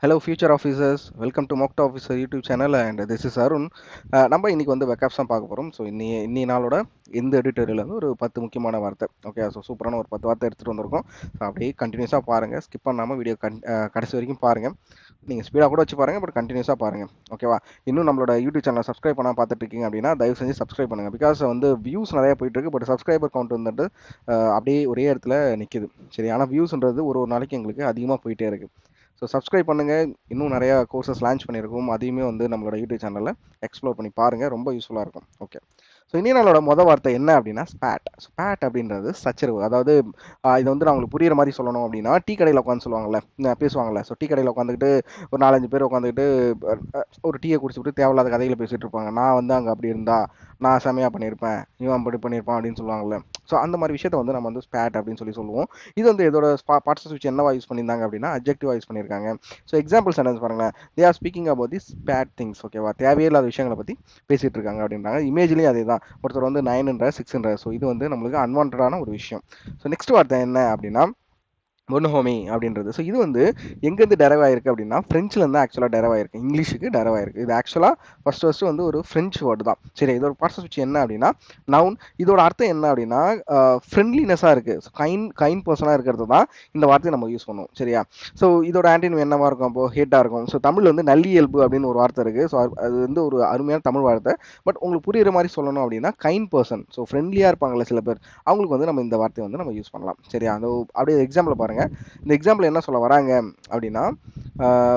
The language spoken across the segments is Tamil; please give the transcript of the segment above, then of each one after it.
Hello future officers, welcome to Mokta Officer YouTube channel and this is Arun. நம்ம இன்னைக்கு வந்து வெக்காப்ஸ் தான் பார்க்க போகிறோம். ஸோ இன்னி நாளோட இந்த எடிட்டோரியல் வந்து ஒரு 10 முக்கியமான வார்த்தை. ஓகே, ஸோ சூப்பரான ஒரு 10 வார்த்தை எடுத்துகிட்டு வந்திருக்கோம். ஸோ அப்படியே கண்டினியூஸாக பாருங்கள், ஸ்கிப் பண்ணாமல் வீடியோ கடைசி வரைக்கும் பாருங்கள். நீங்கள் ஸ்பீடாக கூட வச்சு பாருங்கள், பட் கண்டினியூஸாக பாருங்கள். ஓகேவா? இன்னும் நம்மளோட யூடியூப் சேனல் சப்ஸ்கிரைப் பண்ணால் பார்த்துட்டு இருக்கீங்க அப்படின்னா தயவு செஞ்சு சப்ஸ்கிரைப் பண்ணுங்கள். பிகாஸ் வந்து வியூஸ் நிறைய போயிட்டு இருக்கு, பட் சப்ஸ்கிரைபர் கவுண்ட் வந்துட்டு அப்படியே ஒரே இடத்துல நிற்கிது. சரி, ஆனால் வியூஸ்ன்றது ஒரு நாளைக்கு எங்களுக்கு அதிகமாக போயிட்டே இருக்குது. ஸோ சப்ஸ்கிரைப் பண்ணுங்கள். இன்னும் நிறையா கோர்சஸ் லான்ச் பண்ணியிருக்கோம், அதையுமே வந்து நம்மளோட யூடியூப் சேனலில் எக்ஸ்ப்ளோர் பண்ணி பாருங்கள், ரொம்ப யூஸ்ஃபுல்லாக இருக்கும். ஓகே, ஸோ இனி நாளோட மொதல் வார்த்தை என்ன அப்படின்னா ஸ்பேட். ஸ்பேட் அப்படின்றது சச்சரவு. அதாவது இதை வந்து நான் உங்களுக்கு புரியுற மாதிரி சொல்லணும் அப்படின்னா, டீ கடையில் உட்காந்து சொல்லுவாங்கல்ல, பேசுவாங்கல்ல. ஸோ டீ கடையில் உட்காந்துக்கிட்டு ஒரு 4-5 பேர் உட்காந்துக்கிட்டு ஒரு டீயை குடிச்சுட்டு தேவையில்லாத கதைகளை பேசிகிட்டு இருப்பாங்க. நான் வந்து அங்கே அப்படி இருந்தா நான் செமையாக பண்ணியிருப்பேன், இவன் அப்படி பண்ணியிருப்பான் அப்படின்னு சொல்லுவாங்கல்ல. ஸோ அந்த மாதிரி விஷயத்தை வந்து நம்ம வந்து ஸ்பேட் அப்படின்னு சொல்லுவோம். இது வந்து இதோட பார்ட்ஸ் வச்சு என்னவா யூஸ் பண்ணியிருந்தாங்க அப்படின்னா அட்ஜெக்டிவா யூஸ் பண்ணியிருக்காங்க. ஸோ எக்ஸாம்பிள் சென்டென்ஸ் பாருங்களேன். They are speaking about this bad things. ஓகேவா? தேவையில்லாத விஷயங்களை பற்றி பேசிகிட்டு இருக்காங்க அப்படின்றாங்க. இமேஜ்லேயும் அதே தான். ஒருத்தர் வந்து 9 6. ஸோ இது வந்து நம்மளுக்கு அன்வான்டான ஒரு விஷயம். ஸோ நெக்ஸ்ட் வார்த்தை என்ன அப்படின்னா பொன்ஹோமி அப்படின்றது. ஸோ இது வந்து எங்கேருந்து டெரைவ் ஆயிருக்கு அப்படின்னா ஃப்ரெஞ்சிலேருந்து ஆக்சுவலாக டெரைவ் ஆயிருக்கு, இங்கிலீஷுக்கு டெரைவ் ஆயிருக்கு. இது ஆக்சுவலாக ஃபர்ஸ்ட் வந்து ஒரு ஃப்ரெஞ்ச் வேர்டு தான். சரி, இதோட பார்ட்ஸ் வச்சு என்ன அப்படின்னா நவுன். இதோட அர்த்தம் என்ன அப்படின்னா ஃப்ரெண்ட்லினஸாக இருக்குது. ஸோ கைண்ட் பர்சனாக இருக்கிறது தான் இந்த வார்த்தையை நம்ம யூஸ் பண்ணுவோம். சரியா? ஸோ இதோட ஆன்டினிம் என்னவா இருக்கும்? அப்போ ஹேட்டாக இருக்கும். ஸோ தமிழ் வந்து நல்லியல்பு அப்படின்னு ஒரு வார்த்தை இருக்குது. ஸோ அது வந்து ஒரு அருமையான தமிழ் வார்த்தை. பட் உங்களுக்கு புரியுற மாதிரி சொல்லணும் அப்படின்னா கைண்ட் பர்சன். ஸோ ஃப்ரெண்ட்லியாக இருப்பாங்கள்ல சில பேர், அவங்களுக்கு வந்து நம்ம இந்த வார்த்தையை வந்து நம்ம யூஸ் பண்ணலாம். சரியா? அந்த அப்படியே எக்ஸாம்பிள் பாருங்க. இந்த எக்ஸாம்பிள் என்ன சொல்ல வராங்க அப்படின்னா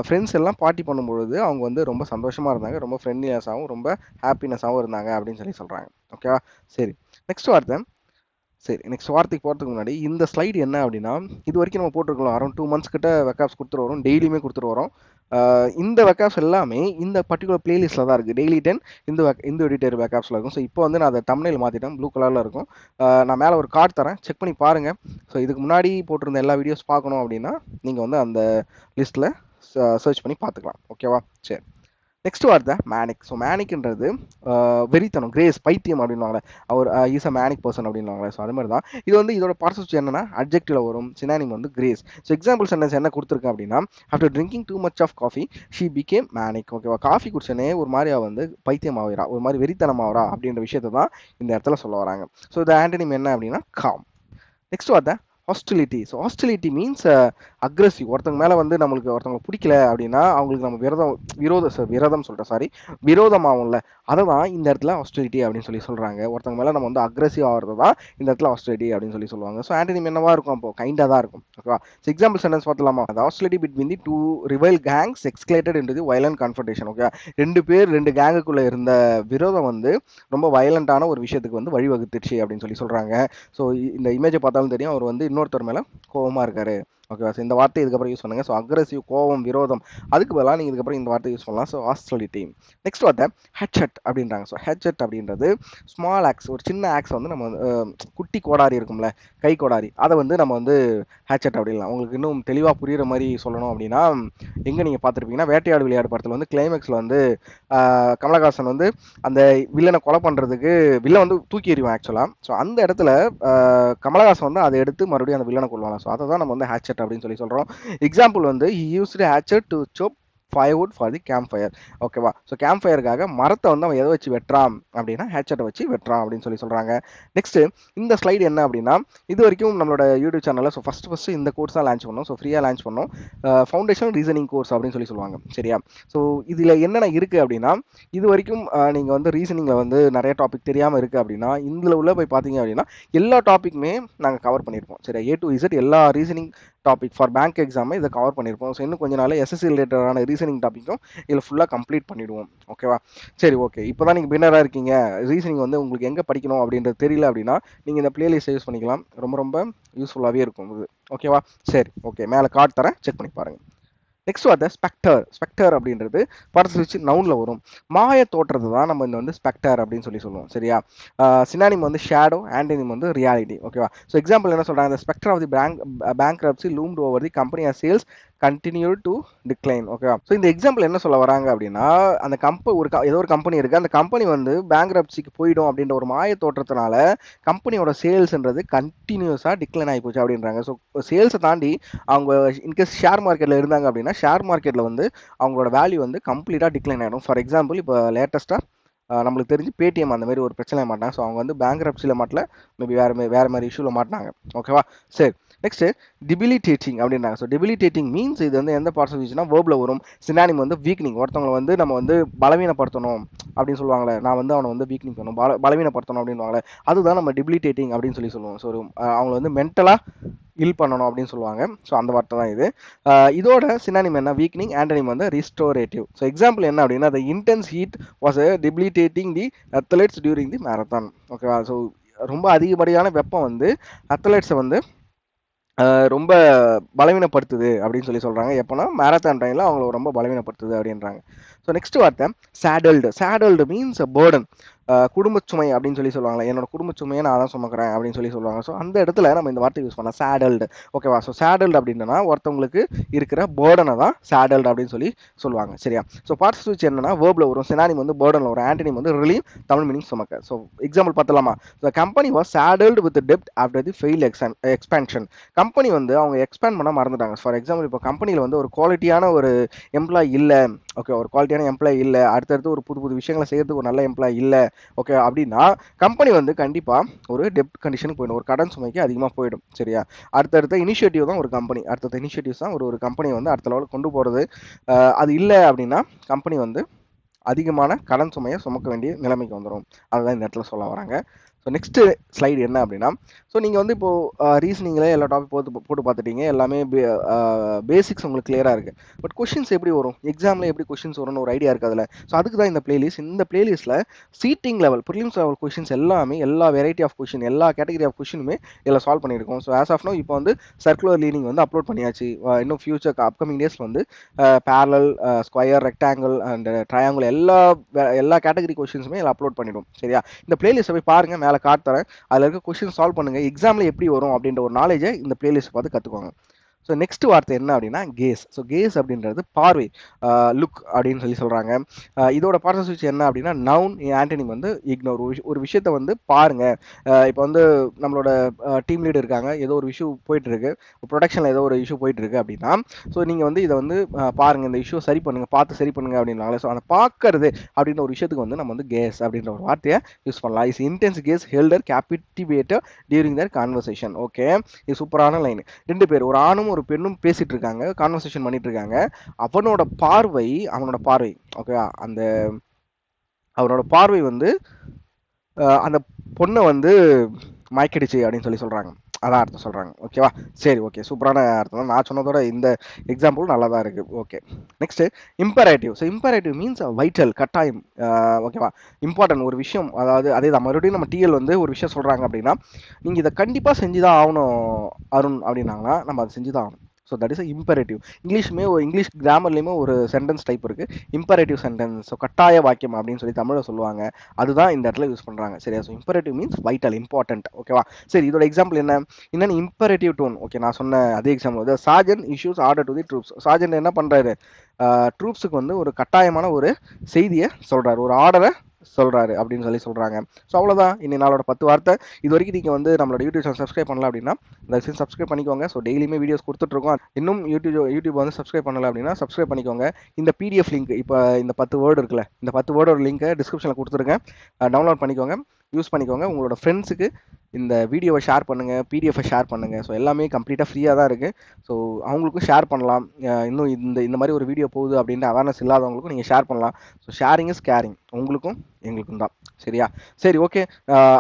ஃப்ரெண்ட்ஸ் எல்லாம் பார்ட்டி பண்ணும்பொழுது அவங்க வந்து ரொம்ப சந்தோஷமாக இருந்தாங்க, ரொம்ப ஃப்ரெண்ட்லினஸாகவும் ரொம்ப ஹாப்பினஸாகவும் இருந்தாங்க அப்படின்னு சொல்கிறாங்க. ஓகேவா? சரி, நெக்ஸ்ட் வார்த்தை. சரி, நெக்ஸ்ட் வார்த்தைக்கு போகிறதுக்கு முன்னாடி இந்த ஸ்லைடு என்ன அப்படின்னா இது வரைக்கும் நம்ம போட்டிருக்கலாம் அரௌண்ட் 2 months கிட்ட வெக்காப்ஸ் கொடுத்துட்டு வரோம், டெய்லியுமே கொடுத்துட்டு வரோம். இந்த வெக்காப்ஸ் எல்லாமே இந்த பர்டிகுலர் பிளேலிஸ்ட்டில் தான் இருக்குது. டெய்லி 10 இந்த எடிட்டர் வெக்காப்ஸில் இருக்கும். ஸோ இப்போ வந்து நான் அதை தம்ப்நெயில் மாற்றிட்டேன், ப்ளூ கலரில் இருக்கும். நான் மேலே ஒரு கார்டு தரேன், செக் பண்ணி பாருங்கள். ஸோ இதுக்கு முன்னாடி போட்டிருந்த எல்லா வீடியோஸ் பார்க்கணும் அப்படின்னா நீங்கள் வந்து அந்த லிஸ்ட்டில் சர்ச் பண்ணி பார்த்துக்கலாம். ஓகேவா? சரி, நெக்ஸ்ட் வார்த்தை மேனிக். ஸோ மேனிக்ன்றது வெறித்தனம், கிரேஸ், பைத்தியம் அப்படின்வாங்களே, அவர் இஸ் அ மேனிக் பர்சன் அப்படின்வாங்களே. ஸோ அது மாதிரி தான் இது வந்து இதோட பார்ட்ஸ் என்னன்னா அட்ஜெக்டிவ்ல வரும், சினானிம் வந்து கிரேஸ். ஸோ எக்ஸாம்பிள் சென்டென்ஸ் என்ன கொடுத்துருக்கேன் அப்படின்னா after drinking too much of coffee she became manic. ஓகேவா? காஃபி குடிச்சனே ஒரு மாதிரி வந்து பைத்தியம் ஆகிறா, ஒரு மாதிரி வெறித்தனம் ஆகிறா அப்படின்ற விஷயத்தை தான் இந்த இடத்துல சொல்ல வராங்க. ஸோ இந்த ஆன்டனிம் என்ன அப்படின்னா காம். நெக்ஸ்ட் வார்த்தை hostility. So hostility means aggressive. ஒருத்தவங்க மேலே வந்து ஒருத்தவங்க பிடிக்கல அப்படின்னா அவங்களுக்கு நம்ம விரோதம் சொல்கிறேன், சாரி, விரோதமாகும்ல, அதை தான் இந்த இடத்துல ஹாஸ்டிலிட்டி அப்படின்னு சொல்கிறாங்க. ஒருத்தவங்க மேலே நம்ம வந்து அக்ரெசிவ் ஆகிறது தான் இந்த இடத்துல ஹாஸ்டிலிட்டி அப்படின்னு சொல்லுவாங்க. ஸோ ஆன்டனிம் என்னவா இருக்கும்? அப்போ கைண்டாக தான் இருக்கும். ஓகேவா? ஸோ எக்ஸாம்பிள் சென்டென்ஸ் பார்த்தலாமா? அந்த hostility between the two rival gangs escalated into the violent confrontation. Okay, ரெண்டு கேங்குக்குள்ளே இருந்த விரோதம் வந்து ரொம்ப வயலண்டான ஒரு விஷயத்துக்கு வந்து வழிவகுத்துச்சு அப்படின்னு சொல்கிறாங்க. ஸோ இந்த இமேஜை பார்த்தாலும் தெரியும், அவர் வந்து இன்னொருத்தர் மேலே கோபமாக இருக்காரு. ஓகேவா? ஸோ இந்த வார்த்தை இதுக்கப்புறம் யூஸ் பண்ணுங்கள். ஸோ அக்ரெசிவ், கோவம், விரோதம், அதுக்கு பதிலாக நீங்கள் இதுக்கப்புறம் இந்த வார்த்தை யூஸ் பண்ணலாம். So hostility. நெக்ஸ்ட் வார்த்தை ஹெட்செட் அப்படின்றாங்க. ஸோ ஹெட்செட் அப்படின்றது ஸ்மால் ஆக்ஸ், ஒரு சின்ன ஆக்ஸ் வந்து நம்ம குட்டி கோடாரி இருக்கும்ல, கை கோடாரி, அதை வந்து நம்ம வந்து ஹேட்செட் அப்படின்லாம். உங்களுக்கு இன்னும் தெளிவாக புரியுற மாதிரி சொல்லணும் அப்படின்னா எங்கே நீங்கள் பார்த்துருப்பீங்கன்னா வேட்டையாடு விளையாடு படத்தில் வந்து கிளைமேக்ஸில் வந்து கமலஹாசன் வந்து அந்த வில்லனை கொலை பண்ணுறதுக்கு வில்லன் வந்து தூக்கி எறிவான் ஆக்சுவலாக. ஸோ அந்த இடத்துல கமலஹாசன் வந்து அதை எடுத்து மறுபடியும் அந்த வில்லனை கொள்வாங்க. ஸோ அதை தான் நம்ம வந்து ஹேட்செட் அப்படின்னு சொல்கிறோம். எக்ஸாம்பிள் வந்து he used hatchet to chop firewood for the camp fire. ஓகேவா? ஸோ கேம்ப் ஃபயருக்காக மரத்தை வந்து அவன் எதை வச்சு வெட்டுறான் அப்படின்னா ஹேட்செட்டை வச்சு வெட்டுறான் அப்படின்னு சொல்கிறாங்க. நெக்ஸ்ட்டு இந்த ஸ்லைடு என்ன அப்படின்னா இது வரைக்கும் நம்மளோட யூடியூப் சேனலில் ஸோ ஃபஸ்ட்டு இந்த கோர்ஸ் தான் லான்ச் பண்ணோம். ஸோ ஃப்ரீயாக லான்ச் பண்ணோம், ஃபவுண்டேஷன் ரீசனிங் கோர்ஸ் அப்படின்னு சொல்லுவாங்க. சரியா? ஸோ இதில் என்னென்ன இருக்குது அப்படின்னா இது வரைக்கும் நீங்கள் வந்து ரீசனிங்கில் வந்து நிறைய டாபிக் தெரியாமல் இருக்குது அப்படின்னா இதில் உள்ள போய் பார்த்தீங்க அப்படின்னா எல்லா டாப்பிக்குமே நாங்கள் கவர் பண்ணியிருப்போம். சரி, A to Z எல்லா ரீசனிங் டாபிக் ஃபார் பேங்க் எக்ஸாமை இதை கவர் பண்ணியிருப்போம். ஸோ இன்னும் கொஞ்ச நாள் எஸ்எஸ்சி ரிலேட்டடான ரீசனிங் டாப்பிக்கும் இதில் ஃபுல்லாக கம்ப்ளீட் பண்ணிவிடுவோம். ஓகேவா? சரி, ஓகே. இப்போ தான் நீங்கள் பிகினராக இருக்கீங்க, ரீசனிங் வந்து உங்களுக்கு எங்கே படிக்கணும் அப்படின்றது தெரியல அப்படின்னா நீங்கள் இந்த பிளேலிஸ்ட்டை யூஸ் பண்ணிக்கலாம். ரொம்ப ரொம்ப யூஸ்ஃபுல்லாகவே இருக்கும் இது. ஓகேவா? சரி, ஓகே. மேலே கார்டு தரேன், செக் பண்ணி பாருங்கள். நெக்ஸ்ட் வார்த்தை ஸ்பெக்டர். ஸ்பெக்டர் அப்படின்றது பார்ட்ஸ் வச்சு நவுனில் வரும். மாய தோற்றது தான் நம்ம இந்த வந்து ஸ்பெக்டர் அப்படின்னு சொல்லுவோம். சரியா? சினானிம் வந்து ஷேடோ, ஆன்டனிம் வந்து ரியாலிட்டி. ஓகேவா? ஸோ எக்ஸாம்பிள் என்ன சொல்கிறாங்க? Spectre of the bankruptcy loomed over the company as sales continue to decline. ஓகேவா? ஸோ இந்த எக்ஸாம்பிள் என்ன சொல்ல வராங்க அப்படின்னா, அந்த ஏதோ ஒரு கம்பெனி இருக்கு. அந்த கம்பெனி வந்து பேங்க்ரப்சிக்கு போயிடும் அப்படின்ற ஒரு மாய தோற்றத்தினால கம்பெனியோட சேல்ஸ்ன்றது கண்டினியூஸாக டிக்ளைன் ஆகி போச்சு அப்படின்றாங்க. ஸோ சேல்ஸை தாண்டி அவங்க இன்கேஸ் ஷேர் மார்க்கெட்டில் இருந்தாங்க அப்படின்னா ஷேர் மார்க்கெட்டில் வந்து அவங்களோட வேல்யூ வந்து கம்ப்ளீட்டாக டிக்ளைன் ஆகிடும். ஃபார் எக்ஸாம்பிள் இப்போ லேட்டஸ்ட்டாக நம்மளுக்கு தெரிஞ்சு பேடிஎம் அந்த மாதிரி ஒரு பிரச்சனை மாட்டாங்க. ஸோ அவங்க வந்து பேங்க்ரப்சியில் மாட்டல, மேபி வேறு மாதிரி இஷ்யூவில் மாட்டினாங்க. ஓகேவா? சரி, நெக்ஸ்ட் டிபிலிட்டேட்டிங் அப்படின்றாங்க. ஸோ டிபிலிட்டேட்டிங் மீன்ஸ் இது வந்து எந்த பார்ட்ஸ் வந்துச்சுன்னா வேர்பில் வரும். சினானிம் வந்து வீக்னிங். ஒருத்தவங்களை வந்து நம்ம வந்து பலவீனப்படுத்தணும் அப்படின்னு சொல்லுவாங்களே, நான் வந்து அவனை வந்து வீக்னிங் பண்ணணும், பலவீனப்படுத்தணும் அப்படின்வாங்களே, அதுதான் நம்ம டிபிலிட்டேட்டிங் அப்படின்னு சொல்லுவோம். ஸோ அவங்களை வந்து மென்டலாக இல் பண்ணணும் அப்படின்னு சொல்லுவாங்க. ஸோ அந்த வார்த்தை தான் இது. இதோட சினானிம் என்ன? வீக்னிங். ஆண்டனிம் வந்து ரிஸ்டோரேட்டிவ். ஸோ எக்ஸாம்பிள் என்ன அப்படின்னா, the intense heat was debilitating the athletes during the marathon. ஓகேவா? ஸோ ரொம்ப அதிகப்படியான வெப்பம் வந்து அத்லெட்ஸை வந்து ரொம்ப பலவீனப்படுத்துது அப்படின்னு சொல்கிறாங்க. எப்போனா மேரத்தான் டைமில் அவங்கள ரொம்ப பலவீனப்படுத்துது அப்படின்றாங்க. ஸோ நெக்ஸ்ட் வார்த்தை சேடல்டு. சேடல்டு மீன்ஸ் பேர்டன். குடும்ப சுமை அப்படின்னு சொல்லுவாங்களே, என்னோட குடும்ப சுமையை நான் தான் சுமக்கிறேன் அப்படின்னு சொல்லுவாங்க. ஸோ அந்த இடத்துல நம்ம இந்த வார்த்தை யூஸ் பண்ணலாம், சேடல்டு. ஓகேவா? ஸோ சேடல்டு அப்படின்னா ஒருத்தவங்களுக்கு இருக்கிற பேர்டனை தான் சேடல்டு அப்படின்னு சொல்லுவாங்க. சரியா? ஸோ பார்ட்ஸ் ஸ்விட்ச் என்னன்னா வேர்பில் வரும், சினானிம் வந்து பேர்டனில் வரும், ஆண்டனிம் வந்து ரிலீவ், தமிழ் மீனிங் சுமக்க. ஸோ எக்ஸாம்பிள் பார்த்தலாமா? The company was saddled with டெப்ட் after the fail expansion. Company வந்து அவங்க எக்ஸ்பேண்ட் பண்ண மறந்துட்டாங்க. ஃபார் எக்ஸாம்பிள் இப்போ கம்பெனியில் வந்து ஒரு குவாலிட்டியான ஒரு எம்ப்ளாய் இல்லை. ஓகே, ஒரு குவாலிட்டியான எம்ப்ளாய் இல்லை, அடுத்தடுத்து ஒரு புது விஷயங்களை செய்யறதுக்கு ஒரு நல்ல எம்ப்ளாய் இல்லை. ஓகே, அப்படின்னா கம்பெனி வந்து கண்டிப்பாக ஒரு டெப்ட் கண்டிஷனுக்கு போயிடும், ஒரு கடன் சுமைக்கு அதிகமாக போயிடும். சரியா? அடுத்தடுத்த இனிஷியேட்டிவ் தான் ஒரு கம்பெனி, அடுத்தடுத்த இனிஷியேட்டிவ்ஸ் தான் ஒரு கம்பெனி வந்து அடுத்த லெவலுக்கு கொண்டு போகிறது. அது இல்லை அப்படின்னா கம்பெனி வந்து அதிகமான கடன் சுமையை சுமக்க வேண்டிய நிலைமைக்கு வந்துடும். அதுதான் இந்த இடத்துல சொல்ல வராங்க. ஸோ நெக்ஸ்ட்டு ஸ்லைடு என்ன அப்படின்னா, ஸோ நீங்கள் வந்து இப்போது ரீசனிங்கில் எல்லா டாபிக் போட்டு பார்த்துட்டீங்க, எல்லாமே பேசிக்ஸ் உங்களுக்கு கிளியராக இருக்குது. பட் கொஷின்ஸ் எப்படி வரும், எக்ஸாமில் எப்படி கொஷின்ஸ் வரும்னு ஒரு ஐடியா இருக்குது அதில். ஸோ அதுக்கு தான் இந்த பிளேலிஸ்ட். இந்த பிளேலிஸ்ட்டில் seating level, prelims level questions எல்லாமே, எல்லா வெரைட்டி ஆஃப் கொஷின், எல்லா கேட்டகரி ஆஃப் கொஷினுமே இதில் சால்வ் பண்ணியிருக்கோம். ஸோ ஆஸ் ஆஃப் நோ இப்போ வந்து சர்க்குலர் லீனிங் வந்து அப்லோட் பண்ணியாச்சு. இன்னும் ஃபியூச்சர் அப்கமிங் டேஸில் வந்து parallel, square, rectangle and triangle எல்லா கேட்டகரி கொஷின்ஸுமே இதில் அப்லோட் பண்ணிடும். சரியா? இந்த பிளேலிஸ்ட்டை போய் பாருங்கள், மேலே காட்டுறேன், அதில் இருக்க கொஷின் சால்வ் பண்ணுங்கள். எக்ஸாமில் எப்படி வரும் அப்படின்ற ஒரு நாலேஜை இந்த பிளேலிஸ்ட் பார்த்து கற்றுக்கோங்க. ஸோ நெக்ஸ்ட் வார்த்தை என்ன அப்படின்னா கேஸ். ஸோ கேஸ் அப்படின்றது பார்வை, லுக் அப்படின்னு சொல்கிறாங்க. இதோட பார்ட்ஸ் ஸ்விட்ச் என்ன அப்படின்னா நவுன், ஆண்டனிம் வந்து இக்னோர். ஒரு விஷயத்தை வந்து பாருங்க. இப்போ வந்து நம்மளோட டீம் லீடர் இருக்காங்க, ஏதோ ஒரு இஷ்யூ போயிட்டு இருக்கு, ப்ரொடக்ஷனில் ஏதோ ஒரு இஷ்யூ போயிட்டு இருக்கு அப்படின்னா, ஸோ நீங்கள் வந்து இதை வந்து பாருங்க, இந்த இஷ்யூ சரி பண்ணுங்க, பார்த்து சரி பண்ணுங்க அப்படின்னாங்களே. ஸோ அதை பார்க்கறது அப்படின்ற ஒரு விஷயத்துக்கு வந்து நம்ம வந்து கேஸ் அப்படின்ற ஒரு வார்த்தையை யூஸ் பண்ணலாம். Is intense gaze held her captivated during their conversation. Okay, இது சூப்பரான லைன். ரெண்டு பேர், ஒரு ஆணும் ஒரு பெண்ணும் பேசிட்டு இருக்காங்க, கான்வர்சேஷன் பண்ணிட்டு இருக்காங்க. அவனோட பார்வை ஓகே, அவனோட பார்வை வந்து அந்த பொண்ணை வந்து மயக்கிடுச்சு அப்படின்னு சொல்றாங்க. அதான் அர்த்தம் சொல்றாங்க. ஓகேவா? சரி, ஓகே, சூப்பரான அர்த்தம் தான். நான் சொன்னதோட இந்த எக்ஸாம்பிள் நல்லா தான் இருக்கு. Okay, next imperative. So imperative means vital, கட்டாயம். ஓகேவா? இம்பார்ட்டன்ட் ஒரு விஷயம், அதாவது அதே தான் மறுபடியும் நம்ம டிஎல் வந்து ஒரு விஷயம் சொல்றாங்க அப்படின்னா, நீங்க இதை கண்டிப்பா செஞ்சுதான் ஆகணும் அருண் அப்படின்னாங்கன்னா நம்ம அதை செஞ்சுதான் ஆகணும். So that is imperative. English கிராமர்லேயுமே ஒரு சென்டென்ஸ் டைப் இருக்குது, இம்பரேட்டிவ் சென்டென்ஸ். ஸோ கட்டாய வாக்கியம் அப்படின்னு தமிழில் சொல்லுவாங்க. அதுதான் இந்த இடத்துல யூஸ் பண்ணுறாங்க. சரியா? So imperative means vital, important. ஓகேவா? சரி, இதோட எக்ஸாம்பிள் என்னன்னு இம்பரேட்டிவ் டோன். ஓகே, நான் சொன்ன அதே example, sergeant issues order to the troops. Sergeant என்ன பண்ணுறாரு, ட்ரூப்ஸுக்கு வந்து ஒரு கட்டாயமான ஒரு செய்தியை சொல்கிறாரு, ஒரு ஆர்டரை சொல்கிறாரு அப்படின்னு சொல்கிறாங்க. ஸோ அவ்வளோதான் இன்னைக்கு நாளோட 10 வார்த்தை. இது வரைக்கும் நீங்கள் வந்து நம்மளோட யூடியூப் சேனல் சப்ஸ்கிரைப் பண்ணல அப்படின்னா தயவுசெய்து சப்ஸ்கிரைப் பண்ணிக்கோங்க. ஸோ டெய்லியுமே வீடியோஸ் கொடுத்துட்ருக்கோம். இன்னும் யூடியூப் வந்து சப்ஸ்கிரைப் பண்ணல அப்படின்னா சப்ஸ்கிரைப் பண்ணிக்கோங்க. இந்த பிடிஎஃப் லிங்க், இப்போ இந்த 10 வேர்டு இருக்குல்ல, இந்த 10 வேர்டோட லிங்க்கை டிஸ்கிரிப்ஷனில் கொடுத்துருக்கேன், டவுன்லோட் பண்ணிக்கோங்க, யூஸ் பண்ணிக்கோங்க. உங்களோட ஃப்ரெண்ட்ஸுக்கு இந்த வீடியோவை ஷேர் பண்ணுங்கள், பிடிஎஃபை ஷேர் பண்ணுங்கள். ஸோ எல்லாமே கம்ப்ளீட்டாக ஃப்ரீயாக தான் இருக்குது. ஸோ அவங்களுக்கும் ஷேர் பண்ணலாம். இன்னும் இந்த மாதிரி ஒரு வீடியோ போகுது அப்படின்ற அவேர்னஸ் இல்லாதவங்களுக்கும் நீங்கள் ஷேர் பண்ணலாம். ஸோ ஷேரிங் இஸ் கேரிங், உங்களுக்கும் எங்களுக்கும் தான். சரியா? சரி, ஓகே.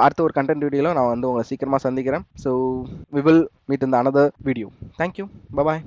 அடுத்த ஒரு கண்டென்ட் வீடியோவில் நான் வந்து உங்களை சீக்கிரமாக சந்திக்கிறேன். So we will meet in the another video. Thank you, bye.